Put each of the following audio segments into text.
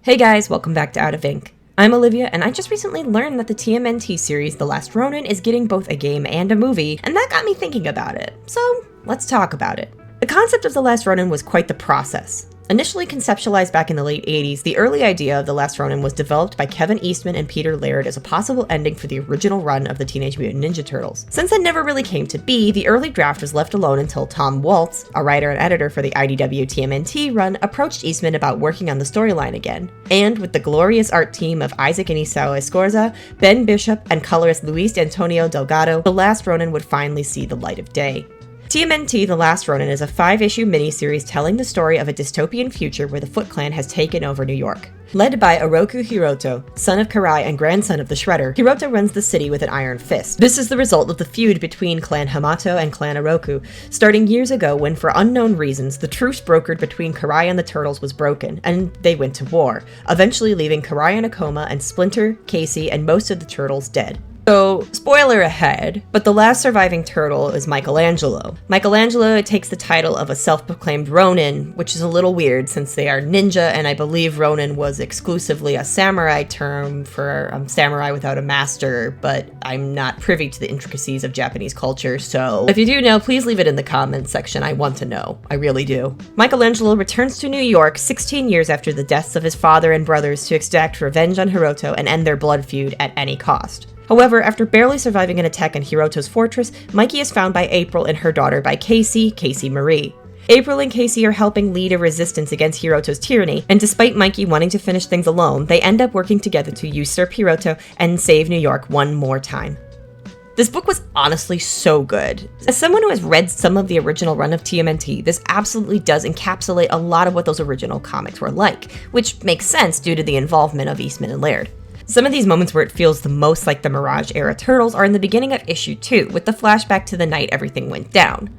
Hey guys, welcome back to Out of Ink. I'm Olivia, and I just recently learned that the TMNT series The Last Ronin is getting both a game and a movie, and that got me thinking about it. So, let's talk about it. The concept of The Last Ronin was quite the process. Initially conceptualized back in the late 80s, the early idea of The Last Ronin was developed by Kevin Eastman and Peter Laird as a possible ending for the original run of the Teenage Mutant Ninja Turtles. Since it never really came to be, the early draft was left alone until Tom Waltz, a writer and editor for the IDW TMNT run, approached Eastman about working on the storyline again. And with the glorious art team of Isaac Inisao Escorza, Ben Bishop, and colorist Luis Antonio Delgado, The Last Ronin would finally see the light of day. TMNT The Last Ronin is a 5-issue miniseries telling the story of a dystopian future where the Foot Clan has taken over New York. Led by Oroku Hiroto, son of Karai and grandson of the Shredder, Hiroto runs the city with an iron fist. This is the result of the feud between Clan Hamato and Clan Oroku, starting years ago when, for unknown reasons, the truce brokered between Karai and the Turtles was broken, and they went to war, eventually leaving Karai in a coma and Splinter, Casey, and most of the Turtles dead. So, spoiler ahead, but the last surviving turtle is Michelangelo. Michelangelo takes the title of a self-proclaimed Ronin, which is a little weird since they are ninja, and I believe Ronin was exclusively a samurai term for samurai without a master, but I'm not privy to the intricacies of Japanese culture, so if you do know, please leave it in the comments section. I want to know. I really do. Michelangelo returns to New York 16 years after the deaths of his father and brothers to exact revenge on Hiroto and end their blood feud at any cost. However, after barely surviving an attack on Hiroto's fortress, Mikey is found by April and her daughter by Casey Marie. April and Casey are helping lead a resistance against Hiroto's tyranny, and despite Mikey wanting to finish things alone, they end up working together to usurp Hiroto and save New York one more time. This book was honestly so good. As someone who has read some of the original run of TMNT, this absolutely does encapsulate a lot of what those original comics were like, which makes sense due to the involvement of Eastman and Laird. Some of these moments where it feels the most like the Mirage-era Turtles are in the beginning of issue 2, with the flashback to the night everything went down.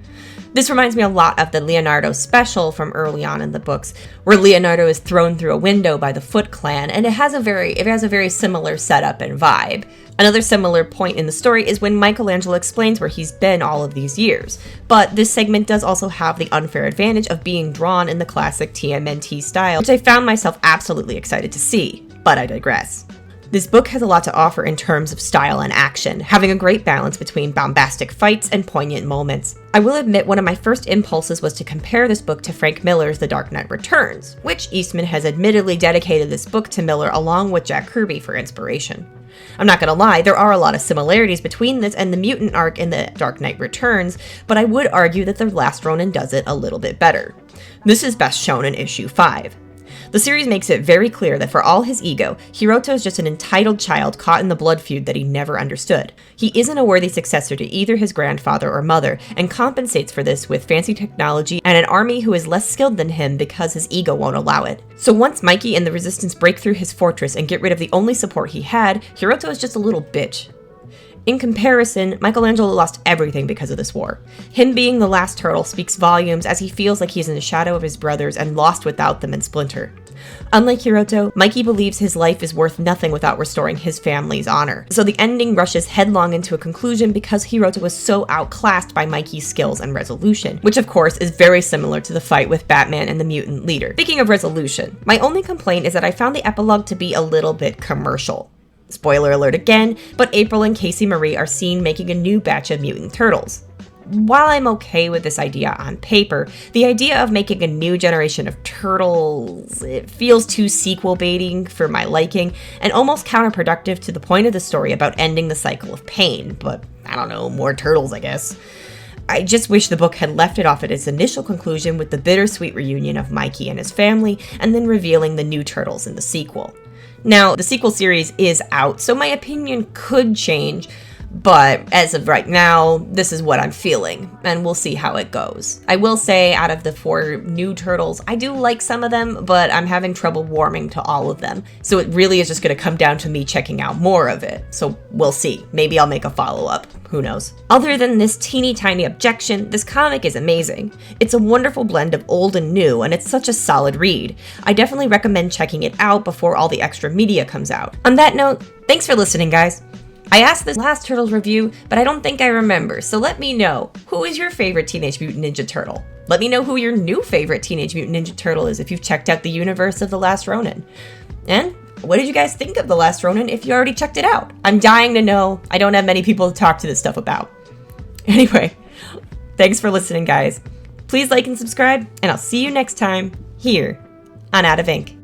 This reminds me a lot of the Leonardo special from early on in the books, where Leonardo is thrown through a window by the Foot Clan, and it has a very similar setup and vibe. Another similar point in the story is when Michelangelo explains where he's been all of these years, but this segment does also have the unfair advantage of being drawn in the classic TMNT style, which I found myself absolutely excited to see, but I digress. This book has a lot to offer in terms of style and action, having a great balance between bombastic fights and poignant moments. I will admit one of my first impulses was to compare this book to Frank Miller's The Dark Knight Returns, which Eastman has admittedly dedicated this book to Miller along with Jack Kirby for inspiration. I'm not gonna lie, there are a lot of similarities between this and the mutant arc in The Dark Knight Returns, but I would argue that The Last Ronin does it a little bit better. This is best shown in issue 5. The series makes it very clear that for all his ego, Hiroto is just an entitled child caught in the blood feud that he never understood. He isn't a worthy successor to either his grandfather or mother, and compensates for this with fancy technology and an army who is less skilled than him because his ego won't allow it. So once Mikey and the Resistance break through his fortress and get rid of the only support he had, Hiroto is just a little bitch. In comparison, Michelangelo lost everything because of this war. Him being the last turtle speaks volumes as he feels like he's in the shadow of his brothers and lost without them in Splinter. Unlike Hiroto, Mikey believes his life is worth nothing without restoring his family's honor. So the ending rushes headlong into a conclusion because Hiroto was so outclassed by Mikey's skills and resolution, which of course is very similar to the fight with Batman and the mutant leader. Speaking of resolution, my only complaint is that I found the epilogue to be a little bit commercial. Spoiler alert again, but April and Casey Marie are seen making a new batch of mutant turtles. While I'm okay with this idea on paper, the idea of making a new generation of turtles, it feels too sequel baiting for my liking, and almost counterproductive to the point of the story about ending the cycle of pain, but I don't know, more turtles I guess. I just wish the book had left it off at its initial conclusion with the bittersweet reunion of Mikey and his family, and then revealing the new turtles in the sequel. Now, the sequel series is out, so my opinion could change, but as of right now, this is what I'm feeling, and we'll see how it goes. I will say, out of the 4 new turtles, I do like some of them, but I'm having trouble warming to all of them, so it really is just going to come down to me checking out more of it, so we'll see. Maybe I'll make a follow-up. Who knows? Other than this teeny tiny objection, this comic is amazing. It's a wonderful blend of old and new, and it's such a solid read. I definitely recommend checking it out before all the extra media comes out. On that note, thanks for listening, guys. I asked this last Turtles review, but I don't think I remember, so let me know. Who is your favorite Teenage Mutant Ninja Turtle? Let me know who your new favorite Teenage Mutant Ninja Turtle is if you've checked out the universe of The Last Ronin. And what did you guys think of The Last Ronin if you already checked it out? I'm dying to know. I don't have many people to talk to this stuff about. Anyway, thanks for listening, guys. Please like and subscribe, and I'll see you next time here on Out of Ink.